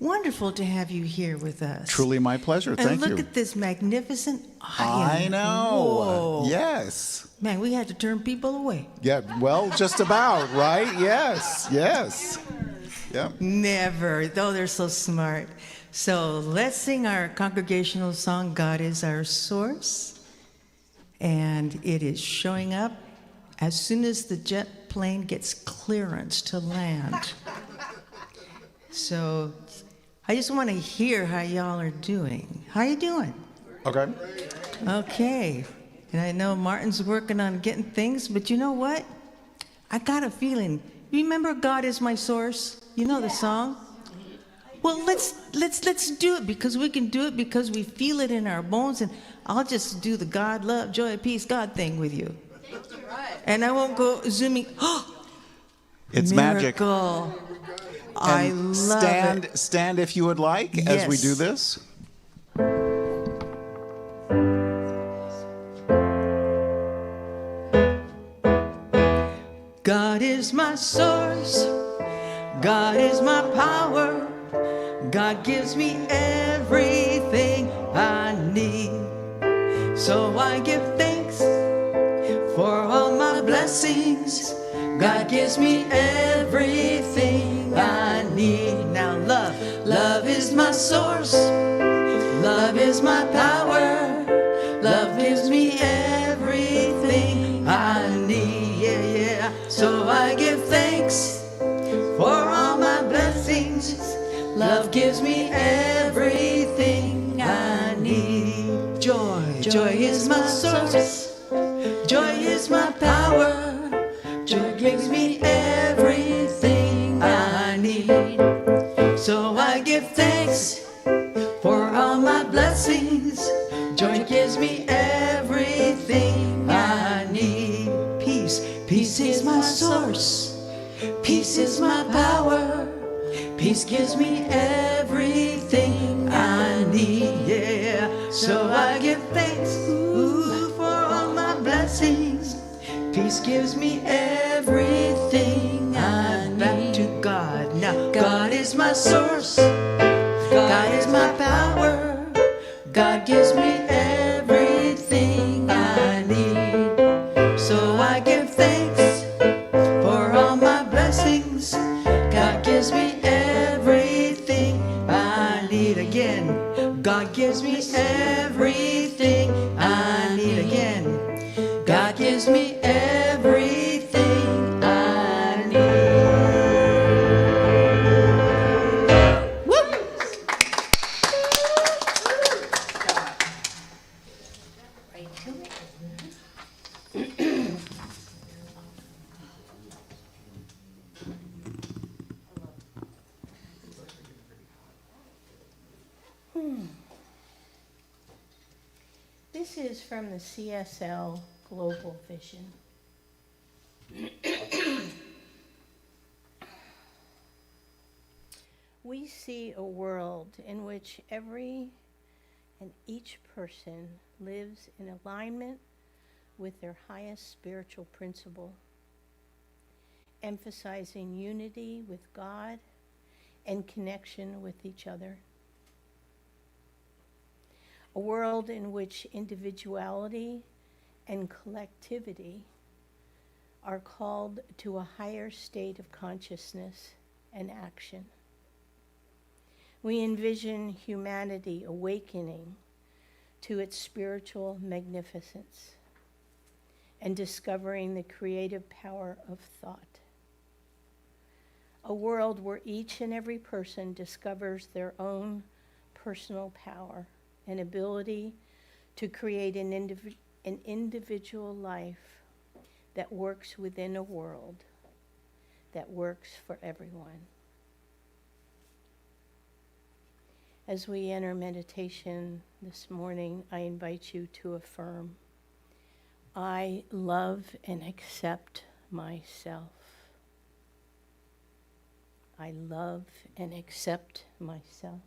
wonderful to have you here with us. Truly my pleasure. Thank you. And look at this magnificent I audience. know. Whoa. Yes. Man, we had to turn people away. Yeah, well, just about, right? Yes. Yeah. Never, though they're so smart. So let's sing our congregational song, God is Our Source. And it is showing up as soon as the jet plane gets clearance to land. So I just want to hear how y'all are doing. How you doing? Okay. Okay. And I know Martin's working on getting things, but you know what? I got a feeling. Remember God is my source? You know the song? Well, let's do it because we can do it because we feel it in our bones, and I'll just do the God, love, joy, peace, God thing with you. And I won't go zooming. It's miracle. magic. I love it. Stand if you would like as we do this. God is my source. God is my power. God gives me everything I need. So I give thanks for all my blessings. God gives me everything I need. Now love is my source. Love is my power. Love gives me everything I need. Yeah. So I give thanks for all my blessings. Love gives me everything I need. Joy is my source. Joy is my power. Joy gives me everything I need. So I give thanks for all my blessings. Joy gives me everything I need. Peace is my source. Peace is my power. Peace gives me everything I need. Yeah. So I give thanks for all my blessings. Peace gives me everything I need. Back to God. Now, God is my source. God is my power. God gives me everything I need. So I give thanks for all my blessings. God gives me everything I need. Again, God gives me everything I need. Again, God gives me everything I need. Woo! This is from the CSL Global Vision. We see a world in which every and each person lives in alignment with their highest spiritual principle, emphasizing unity with God and connection with each other. A world in which individuality and collectivity are called to a higher state of consciousness and action. We envision humanity awakening to its spiritual magnificence and discovering the creative power of thought. A world where each and every person discovers their own personal power and ability to create an individual life that works within a world that works for everyone. As we enter meditation this morning, I invite you to affirm, I love and accept myself. I love and accept myself.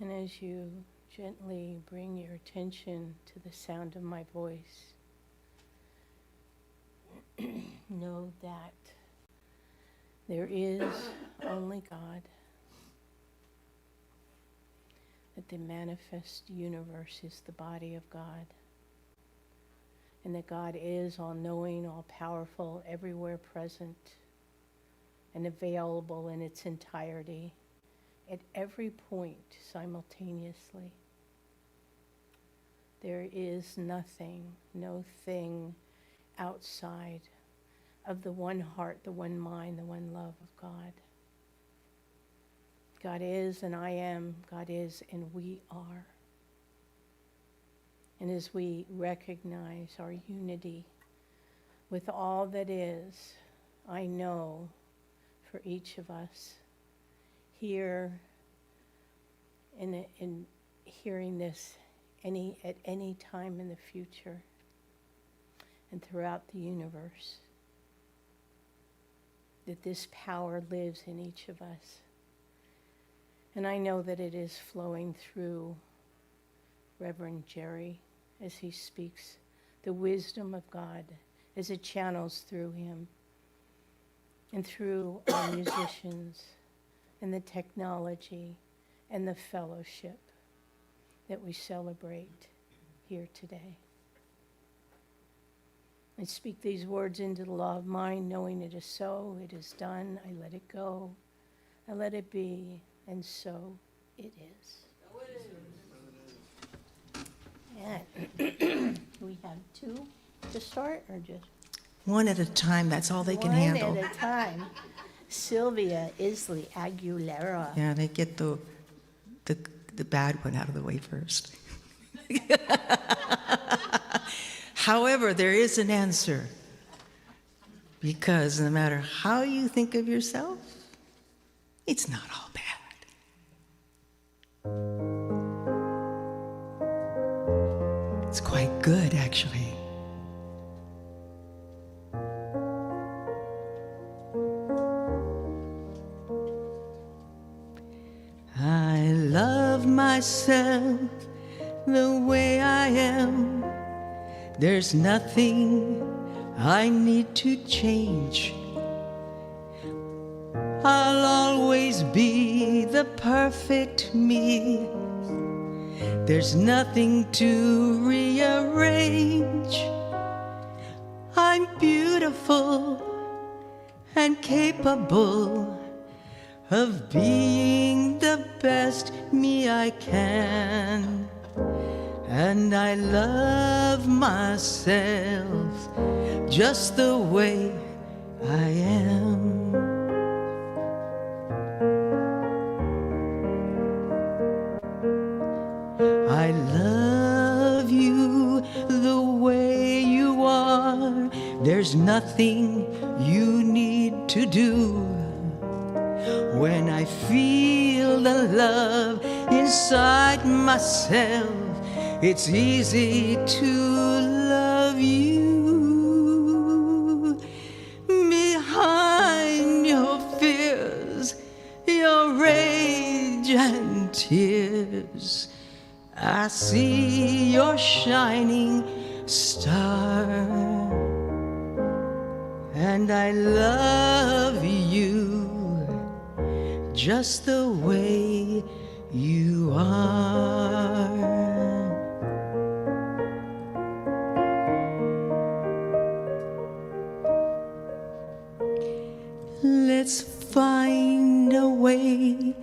And as you gently bring your attention to the sound of my voice, know that there is only God, that the manifest universe is the body of God, and that God is all-knowing, all-powerful, everywhere present, and available in its entirety, at every point simultaneously. There is nothing, no thing outside of the one heart, the one mind, the one love of God. God is and I am, God is and we are. And as we recognize our unity with all that is, I know for each of us here in hearing this at any time in the future and throughout the universe, that this power lives in each of us. And I know that it is flowing through Reverend Jerry as he speaks the wisdom of God, as it channels through him and through our musicians and the technology and the fellowship that we celebrate here today. I speak these words into the law of mind, knowing it is so, it is done, I let it go, I let it be, and so it is. And we have two to start, or just One at a time, that's all they can one handle. at a time? Sylvia Isley Aguilera. Yeah, they get the bad one out of the way first. However, there is an answer. Because no matter how you think of yourself, it's not all bad. It's quite good, actually. I love myself the way I am. There's nothing I need to change. I'll always be the perfect me. There's nothing to rearrange. I'm beautiful and capable of being the best me I can. And I love myself just the way I am. I love you the way you are. There's nothing you need to do. When I feel the love inside myself, it's easy to love you. Behind your fears, your rage and tears, I see your shining star. And I love you just the way you are. Let's find a way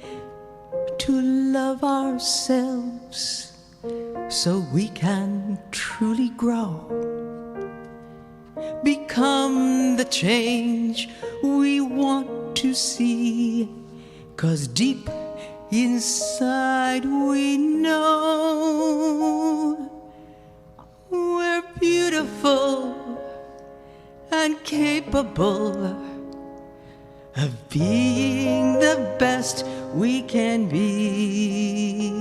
to love ourselves so we can truly grow. Become the change we want to see, 'cause deep inside we know we're beautiful and capable of being the best we can be.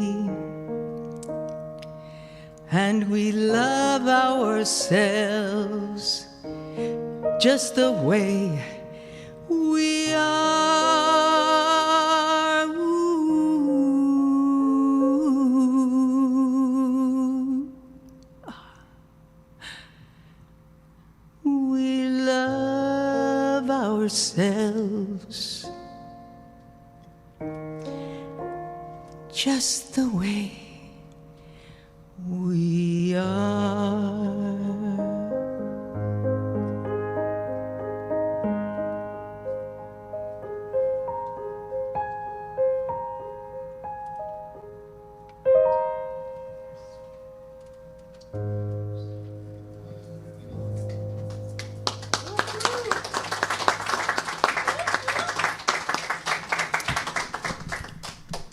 And we love ourselves just the way we are. Ooh. ourselves just the way we are.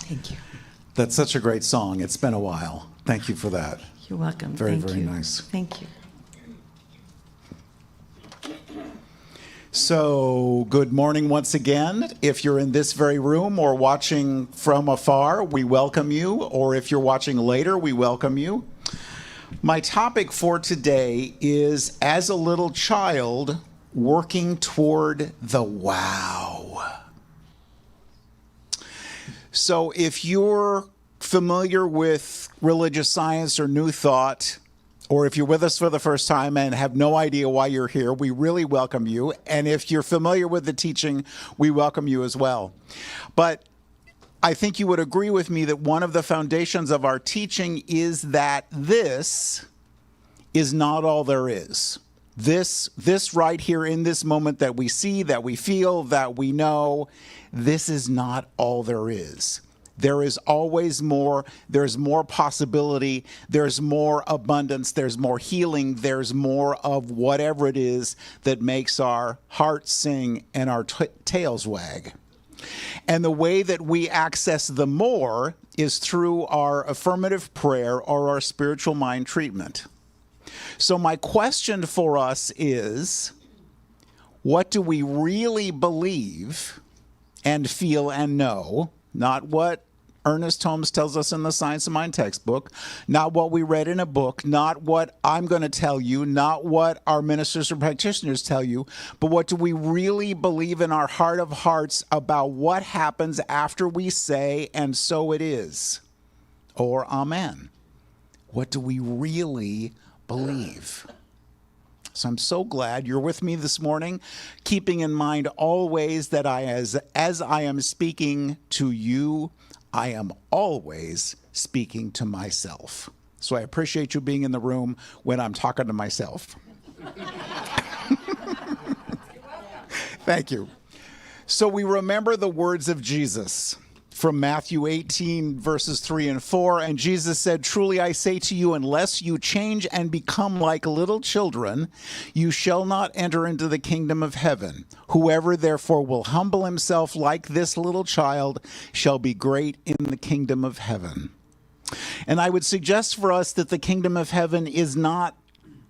Thank you. That's such a great song. It's been a while. Thank you for that. You're welcome. Very, Thank very you. nice. Thank you. So, good morning once again. If you're in this very room or watching from afar, we welcome you. Or if you're watching later, we welcome you. My topic for today is as a little child working toward the wow. So if you're familiar with religious science or New Thought, or if you're with us for the first time and have no idea why you're here, we really welcome you. And if you're familiar with the teaching, we welcome you as well. But I think you would agree with me that one of the foundations of our teaching is that this is not all there is. This right here in this moment that we see, that we feel, that we know, this is not all there is. There is always more. There's more possibility. There's more abundance. There's more healing. There's more of whatever it is that makes our hearts sing and our tails wag. And the way that we access the more is through our affirmative prayer or our spiritual mind treatment. So my question for us is, what do we really believe and feel and know? Not what Ernest Holmes tells us in the Science of Mind textbook, not what we read in a book, not what I'm going to tell you, not what our ministers or practitioners tell you, but what do we really believe in our heart of hearts about what happens after we say, and so it is, or amen? What do we really believe? So I'm so glad you're with me this morning, keeping in mind always that as I am speaking to you, I am always speaking to myself. So I appreciate you being in the room when I'm talking to myself. Thank you. So we remember the words of Jesus from Matthew 18, verses 3 and 4. And Jesus said, "Truly I say to you, unless you change and become like little children, you shall not enter into the kingdom of heaven. Whoever therefore will humble himself like this little child shall be great in the kingdom of heaven." And I would suggest for us that the kingdom of heaven is not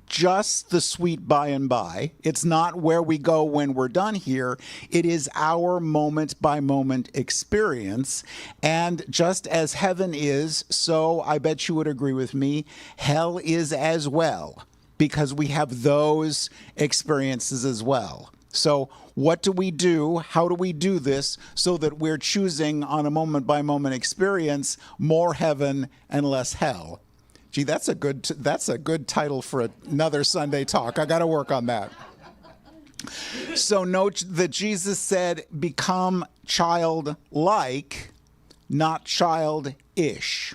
just the sweet by and by. It's not where we go when we're done here. It is our moment by moment experience. And just as heaven is, so I bet you would agree with me, hell is as well, because we have those experiences as well. So what do we do? How do we do this so that we're choosing on a moment by moment experience more heaven and less hell? Gee, that's a good title for another Sunday talk. I got to work on that. So note that Jesus said, become childlike, not childish.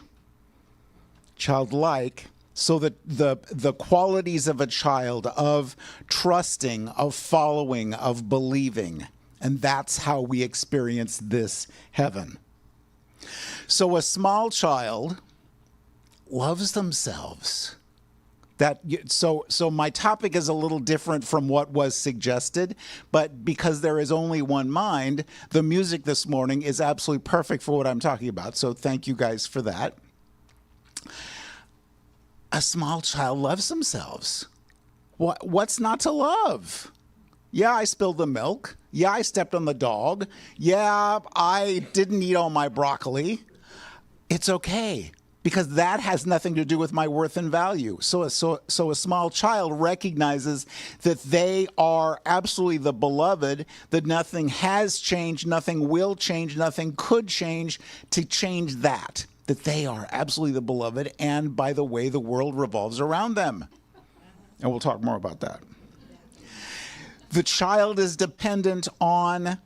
Childlike, so that the qualities of a child, of trusting, of following, of believing. And that's how we experience this heaven. So a small child loves themselves. So my topic is a little different from what was suggested, but because there is only one mind, the music this morning is absolutely perfect for what I'm talking about. So thank you guys for that. A small child loves themselves. What's not to love? Yeah, I spilled the milk. Yeah, I stepped on the dog. Yeah, I didn't eat all my broccoli. It's okay, because that has nothing to do with my worth and value. So a small child recognizes that they are absolutely the beloved, that nothing has changed, nothing will change, nothing could change to change that they are absolutely the beloved, and by the way, the world revolves around them. And we'll talk more about that. The child is dependent on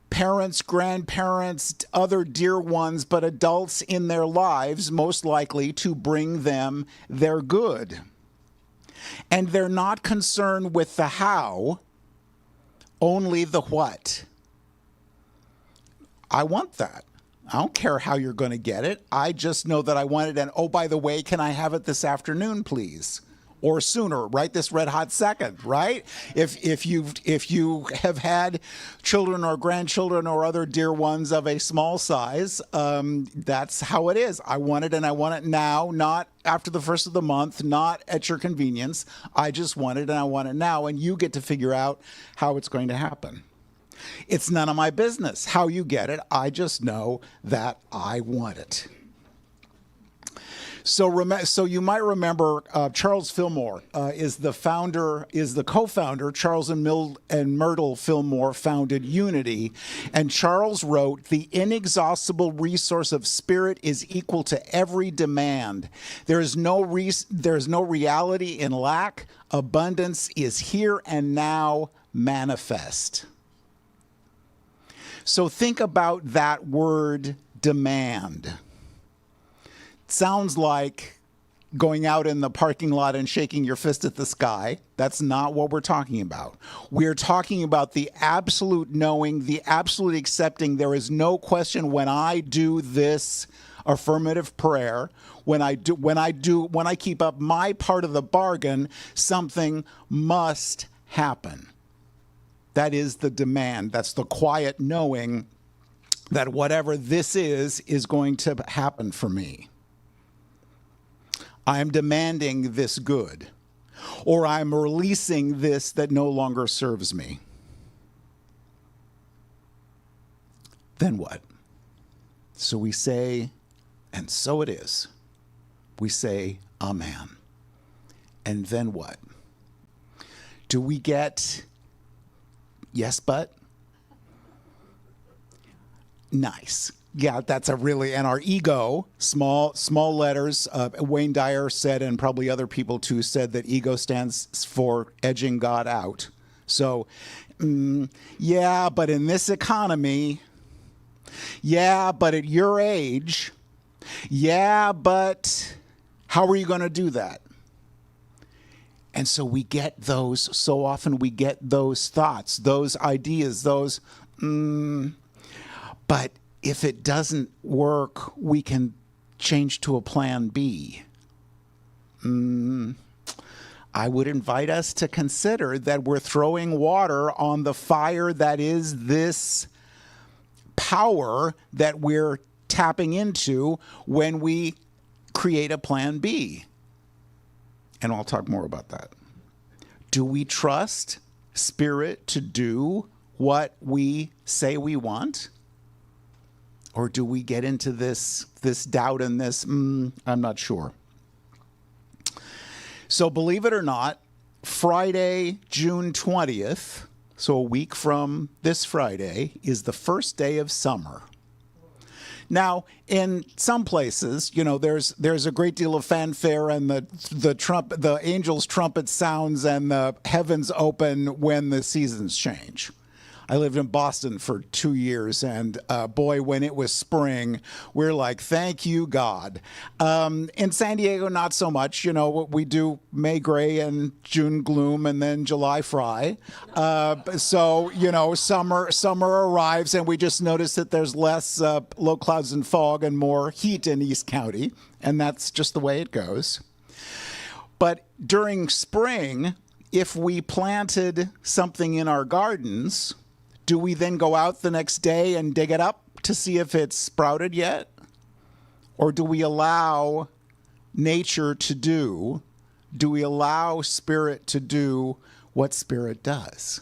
parents, grandparents, other dear ones, but adults in their lives, most likely to bring them their good. And they're not concerned with the how, only the what. I want that. I don't care how you're going to get it. I just know that I want it. And oh, by the way, can I have it this afternoon, please? Or sooner, right? This red hot second, right? If you have had children or grandchildren or other dear ones of a small size, that's how it is. I want it, and I want it now, not after the first of the month, not at your convenience. I just want it, and I want it now, and you get to figure out how it's going to happen. It's none of my business how you get it. I just know that I want it. So you might remember Charles Fillmore is the co-founder. Charles and Myrtle Fillmore founded Unity, and Charles wrote, "The inexhaustible resource of spirit is equal to every demand. There is no reality in lack. Abundance is here and now manifest." So think about that word demand. Sounds like going out in the parking lot and shaking your fist at the sky. That's not what we're talking about. We're talking about the absolute knowing, the absolute accepting. There is no question when I do this affirmative prayer, when I keep up my part of the bargain, something must happen. That is the demand. That's the quiet knowing that whatever this is going to happen for me. I am demanding this good, or I'm releasing this that no longer serves me. Then what? So we say, and so it is. We say, Amen. And then what? Do we get, yes, but? Nice. Yeah, that's a really, and our ego, small letters, Wayne Dyer said, and probably other people too said, that ego stands for edging God out. So, yeah, but in this economy, yeah, but at your age, yeah, but how are you going to do that? And so we get those, so often we get those thoughts, those ideas, those, but if it doesn't work, we can change to a plan B. I would invite us to consider that we're throwing water on the fire that is this power that we're tapping into when we create a plan B. And I'll talk more about that. Do we trust Spirit to do what we say we want? Or do we get into this doubt and this, I'm not sure. So believe it or not, Friday, June 20th, so a week from this Friday, is the first day of summer. Now, in some places, you know, there's a great deal of fanfare, and the angels' trumpet sounds and the heavens open when the seasons change. I lived in Boston for 2 years, and boy, when it was spring, we're like, thank you, God. In San Diego, not so much. You know, we do May gray and June gloom and then July fry. So, you know, summer arrives, and we just notice that there's less low clouds and fog and more heat in East County, and that's just the way it goes. But during spring, if we planted something in our gardens, do we then go out the next day and dig it up to see if it's sprouted yet? Or do we allow nature to do we allow Spirit to do what Spirit does?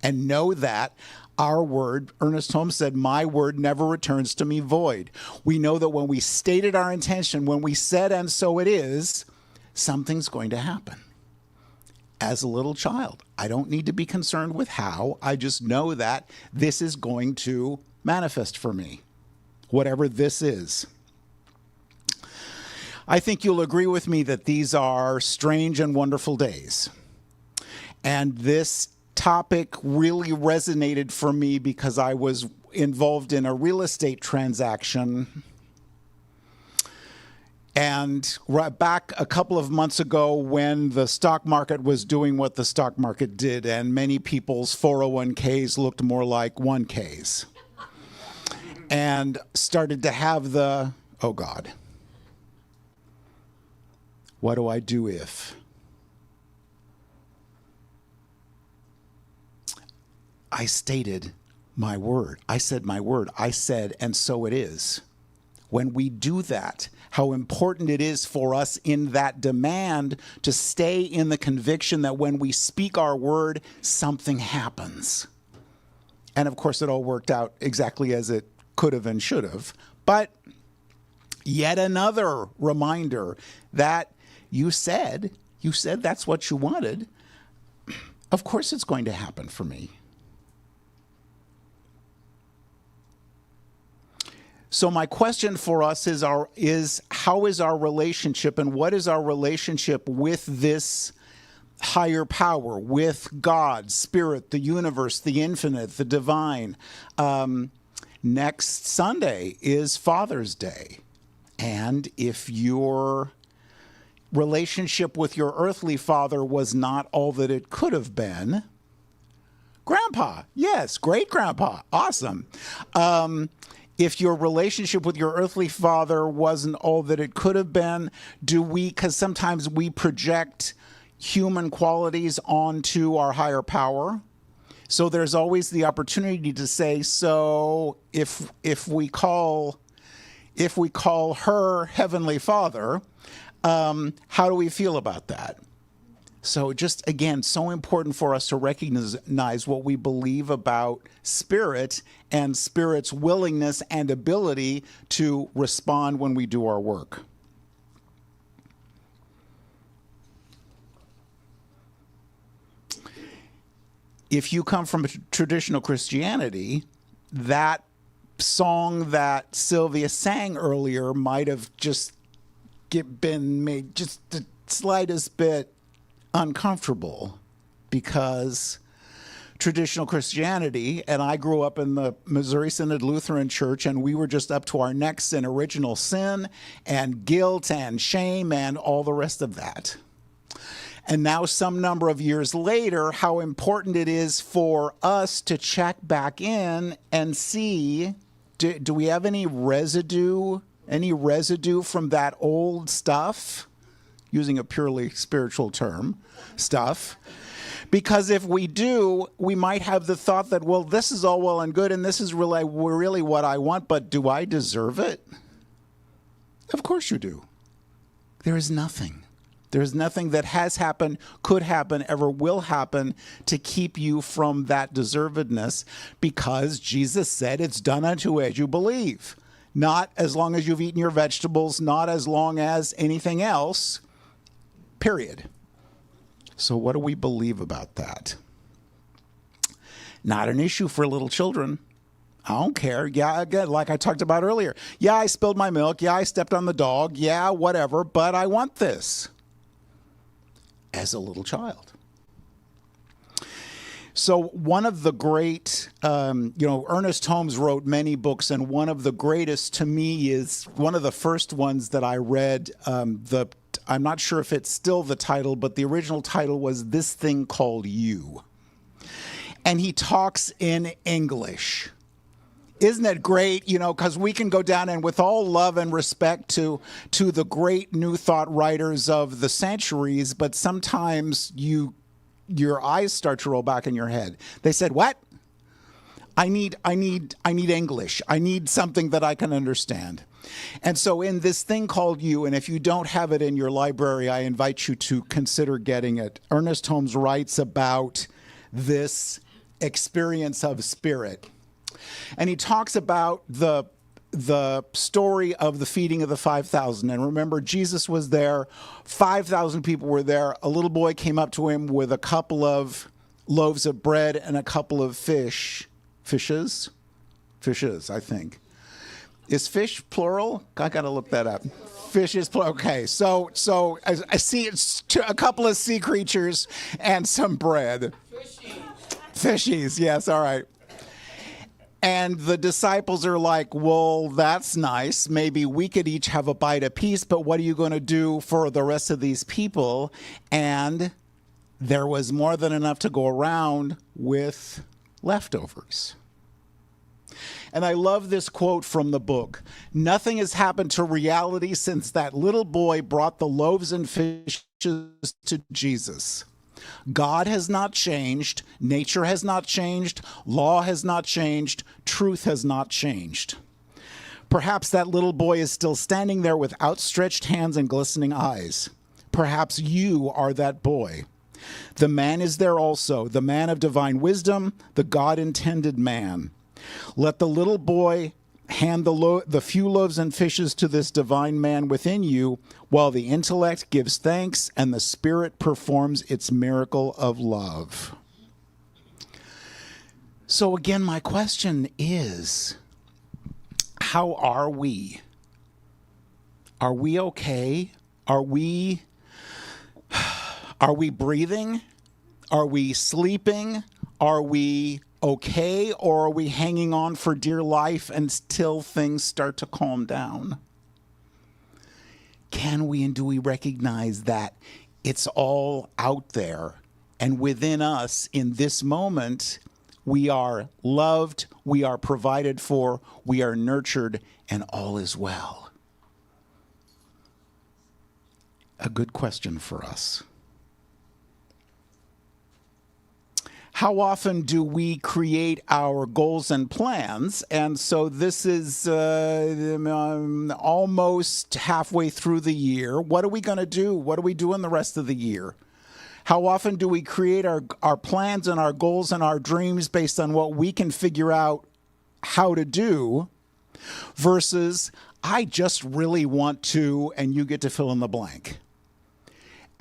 And know that our word, Ernest Holmes said, my word never returns to me void. We know that when we stated our intention, when we said, and so it is, something's going to happen. As a little child, I don't need to be concerned with how. I just know that this is going to manifest for me, whatever this is. I think you'll agree with me that these are strange and wonderful days. And this topic really resonated for me because I was involved in a real estate transaction. And back a couple of months ago when the stock market was doing what the stock market did, and many people's 401ks looked more like 1Ks. And started to have the, oh God, what do I do if? I stated my word. I said my word. I said, and so it is. When we do that, how important it is for us in that demand to stay in the conviction that when we speak our word, something happens. And of course, it all worked out exactly as it could have and should have. But yet another reminder that you said that's what you wanted. Of course it's going to happen for me. So my question for us is how is our relationship, and what is our relationship with this higher power, with God, Spirit, the universe, the infinite, the divine? Next Sunday is Father's Day. And if your relationship with your earthly father was not all that it could have been, Grandpa, yes, great grandpa, awesome. If your relationship with your earthly father wasn't all that it could have been, because sometimes we project human qualities onto our higher power. So there's always the opportunity to say, so if we call her Heavenly Father, how do we feel about that? So just, again, so important for us to recognize what we believe about Spirit and Spirit's willingness and ability to respond when we do our work. If you come from a traditional Christianity, that song that Sylvia sang earlier might have just been made just the slightest bit uncomfortable, because traditional Christianity, and I grew up in the Missouri Synod Lutheran Church, and we were just up to our necks in original sin and guilt and shame and all the rest of that. And now, some number of years later, how important it is for us to check back in and see, do we have any residue from that old stuff? Using a purely spiritual term, stuff. Because if we do, we might have the thought that, well, this is all well and good, and this is really what I want, but do I deserve it? Of course you do. There is nothing. There is nothing that has happened, could happen, ever will happen to keep you from that deservedness, because Jesus said it's done unto as you believe. Not as long as you've eaten your vegetables, not as long as anything else. Period. So what do we believe about that? Not an issue for little children. I don't care. Yeah, again, like I talked about earlier. Yeah, I spilled my milk. Yeah, I stepped on the dog. Yeah, whatever. But I want this as a little child. So one of the great, Ernest Holmes wrote many books, and one of the greatest to me is one of the first ones that I read. I'm not sure if it's still the title, but the original title was This Thing Called You. And he talks in English. Isn't it great? Because we can go down, and with all love and respect to the great New Thought writers of the centuries, but sometimes your eyes start to roll back in your head. They said, what? I need English. I need something that I can understand. And so in This Thing Called You, and if you don't have it in your library, I invite you to consider getting it. Ernest Holmes writes about this experience of spirit. And he talks about the story of the feeding of the 5,000. And remember, Jesus was there. 5,000 people were there. A little boy came up to him with a couple of loaves of bread and a couple of fishes, I think. Is fish plural? I got to look that up. Fish is plural. Okay, so I see it's a couple of sea creatures and some bread. Fishies, yes, all right. And the disciples are like, well, that's nice. Maybe we could each have a bite apiece, but what are you going to do for the rest of these people? And there was more than enough to go around with leftovers. And I love this quote from the book. Nothing has happened to reality since that little boy brought the loaves and fishes to Jesus. God has not changed. Nature has not changed. Law has not changed. Truth has not changed. Perhaps that little boy is still standing there with outstretched hands and glistening eyes. Perhaps you are that boy. The man is there also, the man of divine wisdom, the God-intended man. Let the little boy hand the few loaves and fishes to this divine man within you, while the intellect gives thanks and the spirit performs its miracle of love. So again, my question is, how are we? Are we okay? Are we breathing? Are we sleeping? Are we okay? Or are we hanging on for dear life until things start to calm down? Can we and do we recognize that it's all out there and within us in this moment? We are loved, we are provided for, we are nurtured, and all is well. A good question for us. How often do we create our goals and plans? And so this is almost halfway through the year. What are we going to do? What are we doing the rest of the year? How often do we create our plans and our goals and our dreams based on what we can figure out how to do versus I just really want to, and you get to fill in the blank.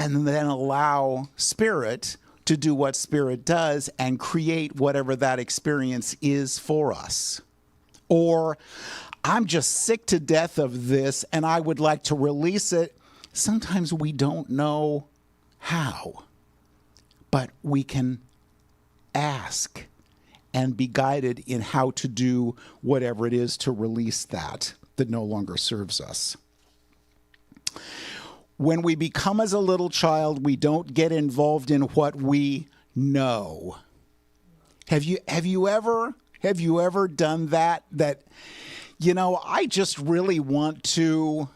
And then allow Spirit to do what Spirit does and create whatever that experience is for us. Or I'm just sick to death of this and I would like to release it. Sometimes we don't know how, but we can ask and be guided in how to do whatever it is to release that no longer serves us. When we become as a little child, we don't get involved in what we know. Have you ever done that, I just really want to,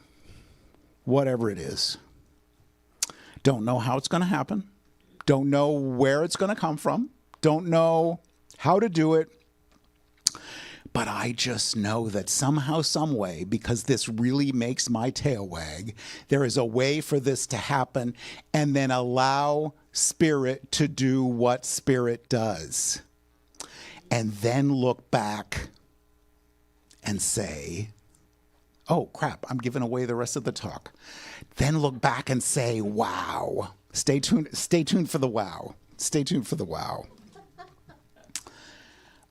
whatever it is. Don't know how it's going to happen. Don't know where it's going to come from. Don't know how to do it. But I just know that somehow, some way, because this really makes my tail wag, there is a way for this to happen, and then allow Spirit to do what Spirit does. And then look back and say, oh, crap, I'm giving away the rest of the talk. Then look back and say, wow. Stay tuned for the wow. Stay tuned for the wow.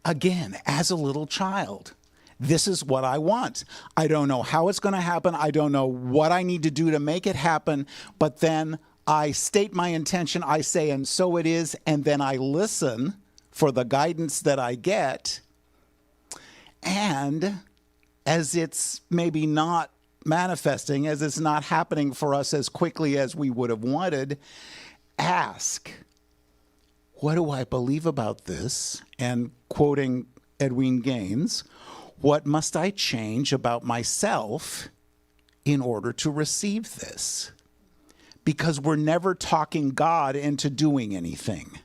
Again, as a little child, this is what I want. I don't know how it's going to happen. I don't know what I need to do to make it happen. But then I state my intention. I say, and so it is. And then I listen for the guidance that I get. And as it's maybe not manifesting, as it's not happening for us as quickly as we would have wanted, ask, what do I believe about this? And quoting Edwin Gaines, what must I change about myself in order to receive this? Because we're never talking God into doing anything.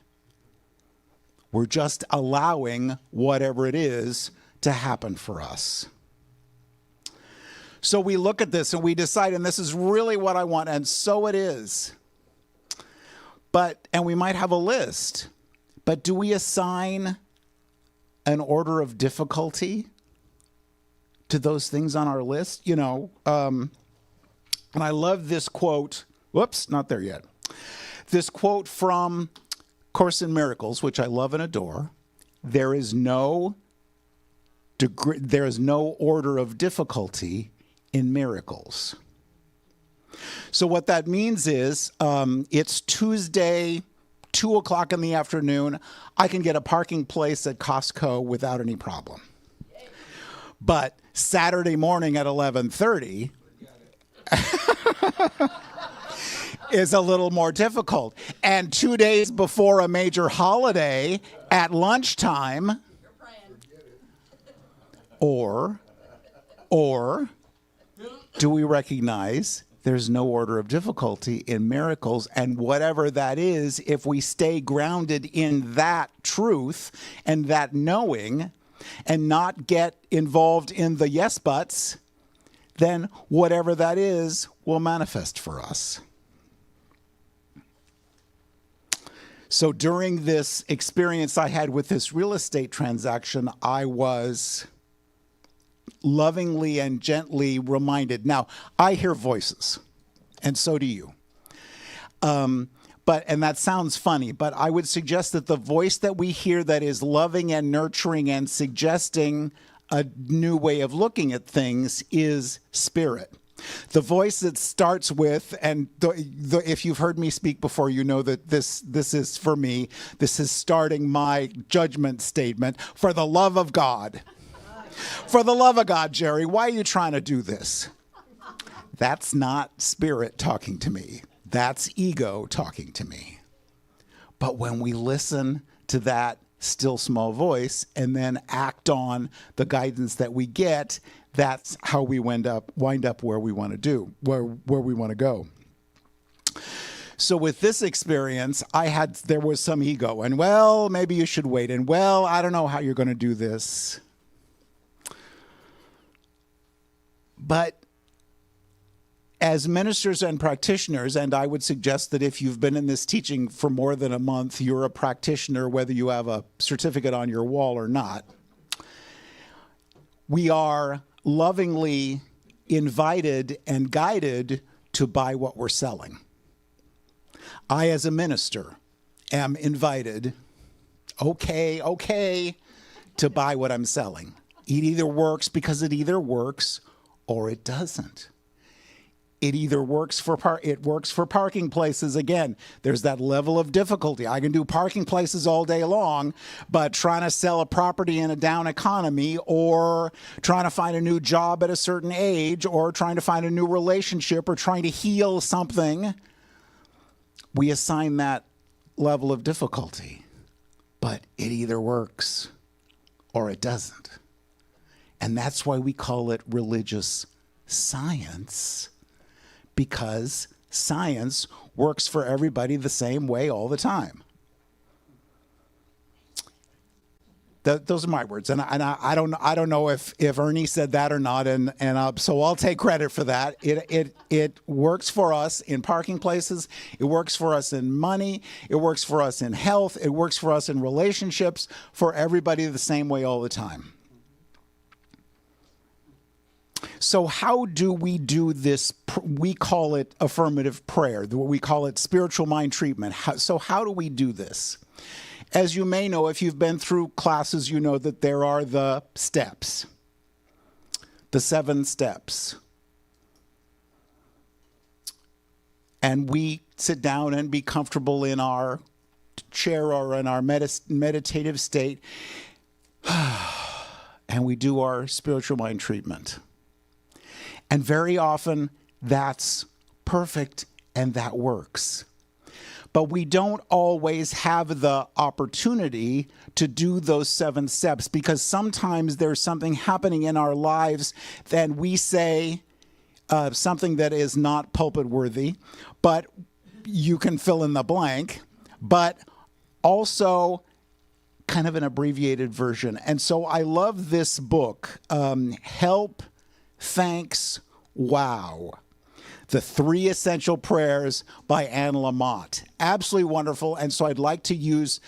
We're just allowing whatever it is to happen for us. So we look at this and we decide, and this is really what I want, and so it is. And we might have a list, but do we assign an order of difficulty to those things on our list? And I love this quote. Whoops, not there yet. This quote from Course in Miracles, which I love and adore. There is no order of difficulty in miracles. So what that means is it's Tuesday, 2 o'clock in the afternoon, I can get a parking place at Costco without any problem. But Saturday morning at 11:30 is a little more difficult. And 2 days before a major holiday at lunchtime, or do we recognize there's no order of difficulty in miracles, and whatever that is, if we stay grounded in that truth and that knowing and not get involved in the yes buts, then whatever that is will manifest for us. So during this experience I had with this real estate transaction, I was lovingly and gently reminded. Now, I hear voices, and so do you. And that sounds funny, but I would suggest that the voice that we hear that is loving and nurturing and suggesting a new way of looking at things is spirit. The voice that starts with, and if you've heard me speak before, you know that this is for me. This is starting my judgment statement. For the love of God. For the love of God, Jerry, why are you trying to do this? That's not spirit talking to me. That's ego talking to me. But when we listen to that still small voice and then act on the guidance that we get, that's how we wind up where we want to where we want to go. So with this experience, there was some ego, and well, maybe you should wait, and well, I don't know how you're going to do this. But as ministers and practitioners, and I would suggest that if you've been in this teaching for more than a month, you're a practitioner, whether you have a certificate on your wall or not, we are lovingly invited and guided to buy what we're selling. I, as a minister, am invited, okay, to buy what I'm selling. It either works because it either works or it doesn't. It either works for parking places. Again, there's that level of difficulty. I can do parking places all day long, but trying to sell a property in a down economy, or trying to find a new job at a certain age, or trying to find a new relationship, or trying to heal something, we assign that level of difficulty. But it either works or it doesn't. And that's why we call it religious science, because science works for everybody the same way all the time. Those are my words, and I don't know if Ernie said that or not, and so I'll take credit for that. It works for us in parking places. It works for us in money. It works for us in health. It works for us in relationships. For everybody the same way all the time. So how do we do this? We call it affirmative prayer. We call it spiritual mind treatment. So how do we do this? As you may know, if you've been through classes, you know that there are the steps, the 7 steps. And we sit down and be comfortable in our chair or in our meditative state, and we do our spiritual mind treatment. And very often, that's perfect and that works. But we don't always have the opportunity to do those 7 steps, because sometimes there's something happening in our lives that we say something that is not pulpit worthy, but you can fill in the blank, but also kind of an abbreviated version. And so I love this book, Help, Thanks, Wow. The 3 Essential Prayers by Anne Lamott. Absolutely wonderful. And so I'd like to use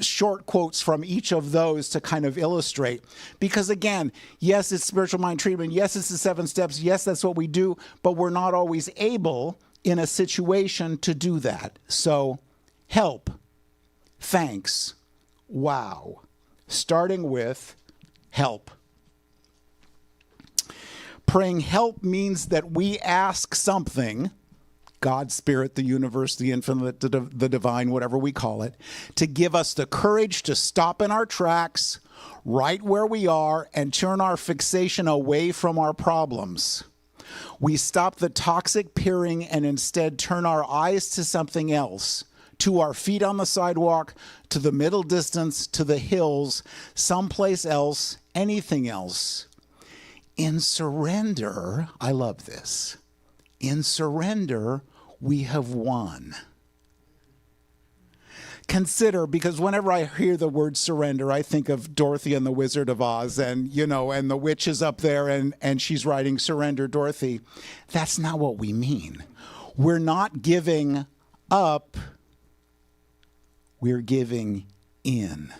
short quotes from each of those to kind of illustrate. Because again, yes, it's spiritual mind treatment. Yes, it's the 7 steps. Yes, that's what we do. But we're not always able in a situation to do that. So help, thanks, wow. Starting with help. Praying help means that we ask something God, Spirit, the universe, the infinite, the divine, whatever we call it, to give us the courage to stop in our tracks right where we are and turn our fixation away from our problems. We stop the toxic peering and instead turn our eyes to something else, to our feet on the sidewalk, to the middle distance, to the hills, someplace else, anything else. In surrender, I love this. In surrender, we have won. Consider, because whenever I hear the word surrender, I think of Dorothy and the Wizard of Oz, and and the witch is up there and she's writing "Surrender, Dorothy." That's not what we mean. We're not giving up, we're giving in.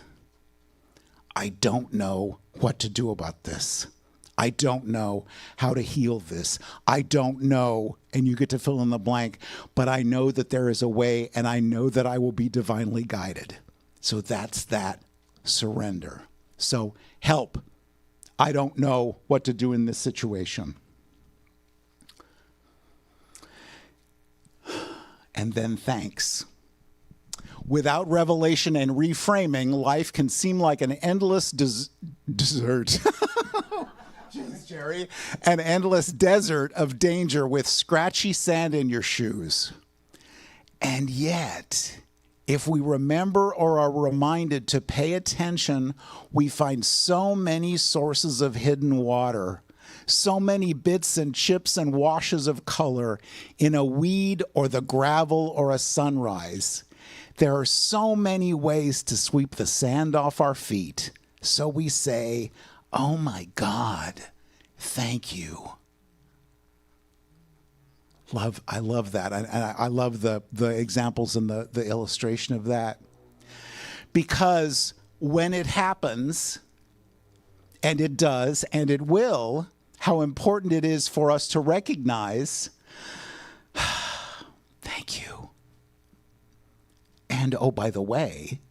I don't know what to do about this. I don't know how to heal this. I don't know, and you get to fill in the blank, but I know that there is a way, and I know that I will be divinely guided. So that's that surrender. So help. I don't know what to do in this situation. And then thanks. Without revelation and reframing, life can seem like an endless desert. Jeez, Jerry. An endless desert of danger with scratchy sand in your shoes. And yet, if we remember or are reminded to pay attention, we find so many sources of hidden water, so many bits and chips and washes of color in a weed or the gravel or a sunrise. There are so many ways to sweep the sand off our feet. So we say, "Oh my God, thank you." I love that. I love the examples and the illustration of that. Because when it happens, and it does, and it will, how important it is for us to recognize, thank you. And oh, by the way,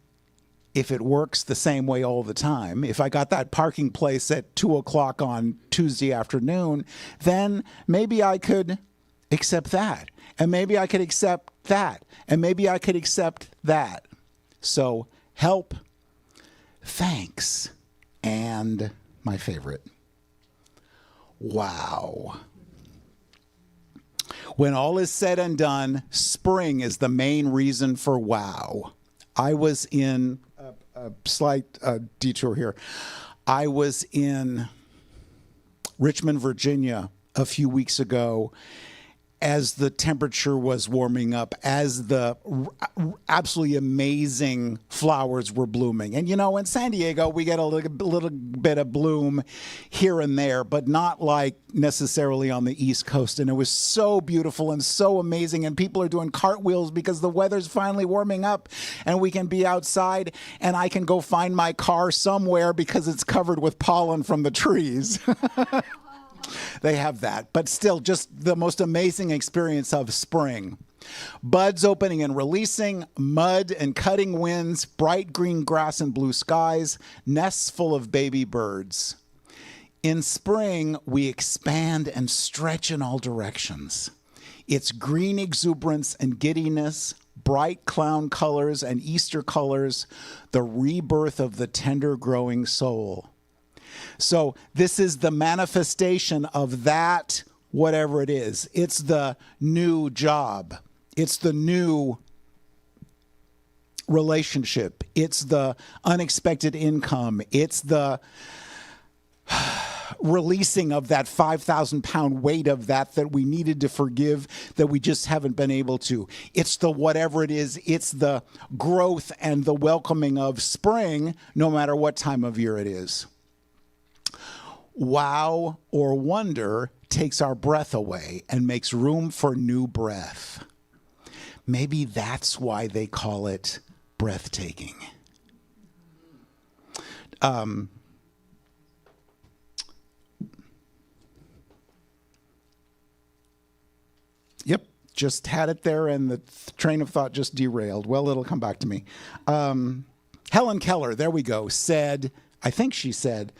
if it works the same way all the time, if I got that parking place at 2:00 on Tuesday afternoon, then maybe I could accept that. And maybe I could accept that. And maybe I could accept that. So help, thanks, and my favorite, wow. When all is said and done, spring is the main reason for wow. I was in a slight detour here. I was in Richmond, Virginia a few weeks ago as the temperature was warming up, as the absolutely amazing flowers were blooming. And in San Diego, we get a little bit of bloom here and there, but not like necessarily on the East Coast. And it was so beautiful and so amazing. And people are doing cartwheels because the weather's finally warming up and we can be outside and I can go find my car somewhere because it's covered with pollen from the trees. They have that, but still just the most amazing experience of spring. Buds opening and releasing, mud and cutting winds, bright green grass and blue skies, nests full of baby birds. In spring, we expand and stretch in all directions. It's green exuberance and giddiness, bright clown colors and Easter colors, the rebirth of the tender growing soul. So this is the manifestation of that, whatever it is. It's the new job. It's the new relationship. It's the unexpected income. It's the releasing of that 5,000-pound weight of that we needed to forgive that we just haven't been able to. It's the whatever it is. It's the growth and the welcoming of spring, no matter what time of year it is. Wow or wonder takes our breath away and makes room for new breath. Maybe that's why they call it breathtaking. Yep, just had it there and the train of thought just derailed. Well, it'll come back to me. Helen Keller, there we go, said, I think she said,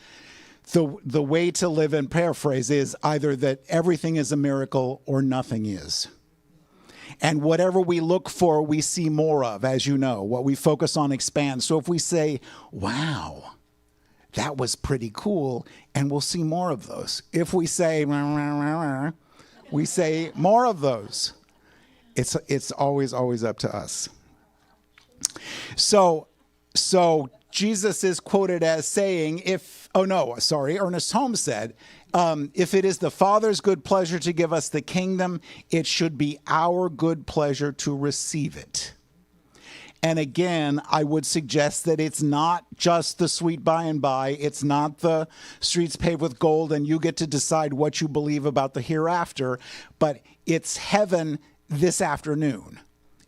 the way to live, and paraphrase, is either that everything is a miracle or nothing is. And whatever we look for, we see more of, as you know. What we focus on expands. So if we say, wow, that was pretty cool, and we'll see more of those. If we say, rah, rah, rah, rah, we say more of those. It's always up to us. So Jesus is quoted as saying, Ernest Holmes said, if it is the Father's good pleasure to give us the kingdom, it should be our good pleasure to receive it. And again, I would suggest that it's not just the sweet by and by. It's not the streets paved with gold and you get to decide what you believe about the hereafter, but it's heaven this afternoon.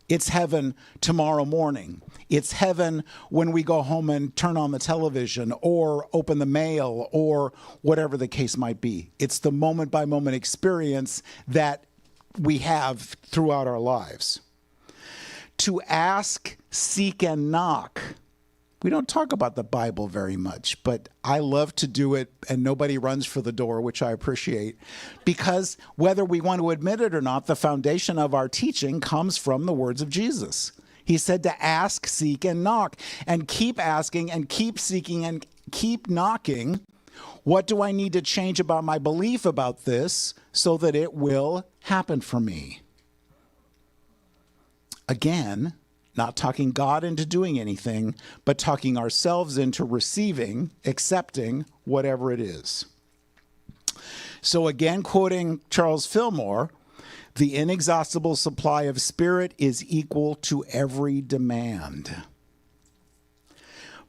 It's heaven tomorrow morning. It's heaven when we go home and turn on the television or open the mail or whatever the case might be. It's the moment by moment experience that we have throughout our lives. To ask, seek, and knock. We don't talk about the Bible very much, but I love to do it, and nobody runs for the door, which I appreciate, because whether we want to admit it or not, the foundation of our teaching comes from the words of Jesus. He said to ask, seek, and knock, and keep asking, and keep seeking, and keep knocking. What do I need to change about my belief about this so that it will happen for me? Again, not talking God into doing anything, but talking ourselves into receiving, accepting whatever it is. So again, quoting Charles Fillmore, the inexhaustible supply of spirit is equal to every demand.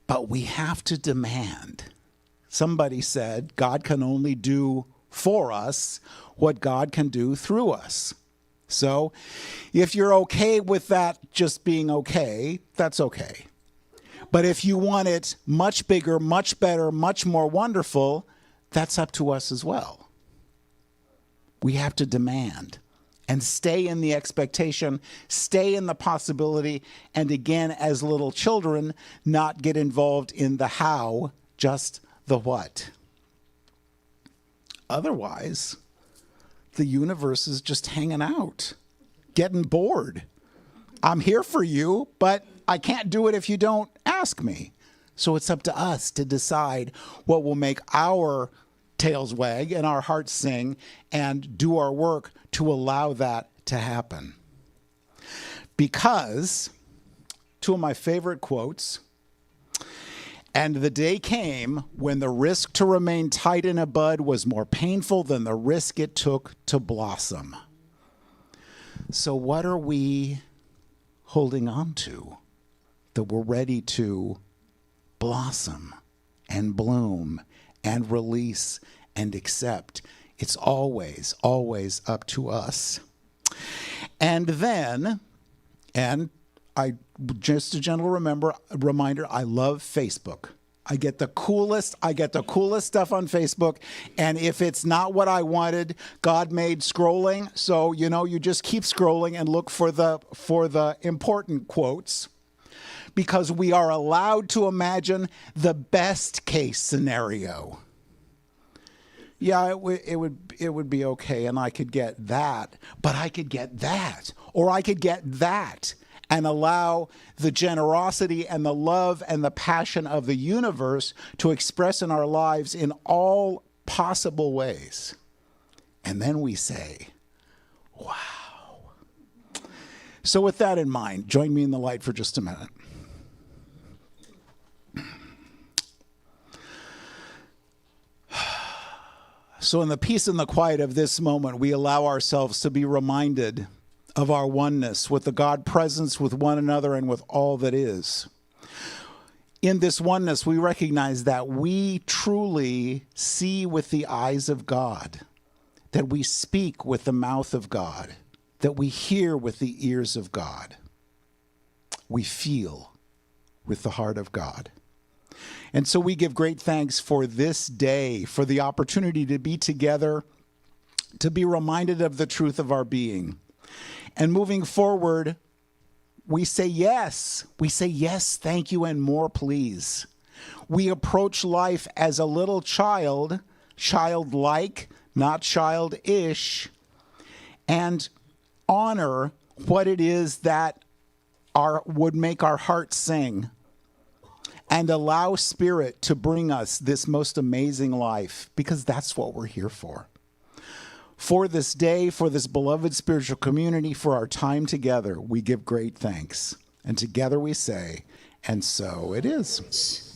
But we have to demand. Somebody said, God can only do for us what God can do through us. So if you're okay with that just being okay, that's okay. But if you want it much bigger, much better, much more wonderful, that's up to us as well. We have to demand and stay in the expectation, stay in the possibility, and again, as little children, not get involved in the how, just the what. Otherwise, the universe is just hanging out, getting bored. I'm here for you, but I can't do it if you don't ask me. So it's up to us to decide what will make our tails wag and our hearts sing and do our work to allow that to happen. Because, two of my favorite quotes, and the day came when the risk to remain tight in a bud was more painful than the risk it took to blossom. So what are we holding on to that we're ready to blossom and bloom and release and accept? It's always, always up to us. And then, just a gentle reminder, I love Facebook. I get the coolest stuff on Facebook. And if it's not what I wanted, God made scrolling. So, you just keep scrolling and look for the important quotes, because we are allowed to imagine the best case scenario. Yeah, it would be okay, and I could get that, but I could get that, or I could get that, and allow the generosity and the love and the passion of the universe to express in our lives in all possible ways. And then we say, wow. So with that in mind, join me in the light for just a minute. So in the peace and the quiet of this moment, we allow ourselves to be reminded of our oneness with the God presence, with one another, and with all that is. In this oneness, we recognize that we truly see with the eyes of God, that we speak with the mouth of God, that we hear with the ears of God. We feel with the heart of God. And so we give great thanks for this day, for the opportunity to be together, to be reminded of the truth of our being. And moving forward, we say yes. We say yes, thank you, and more, please. We approach life as a little child, childlike, not childish, and honor what it is that would make our hearts sing, and allow Spirit to bring us this most amazing life, because that's what we're here for. For this day, for this beloved spiritual community, for our time together, we give great thanks. And together we say, and so it is.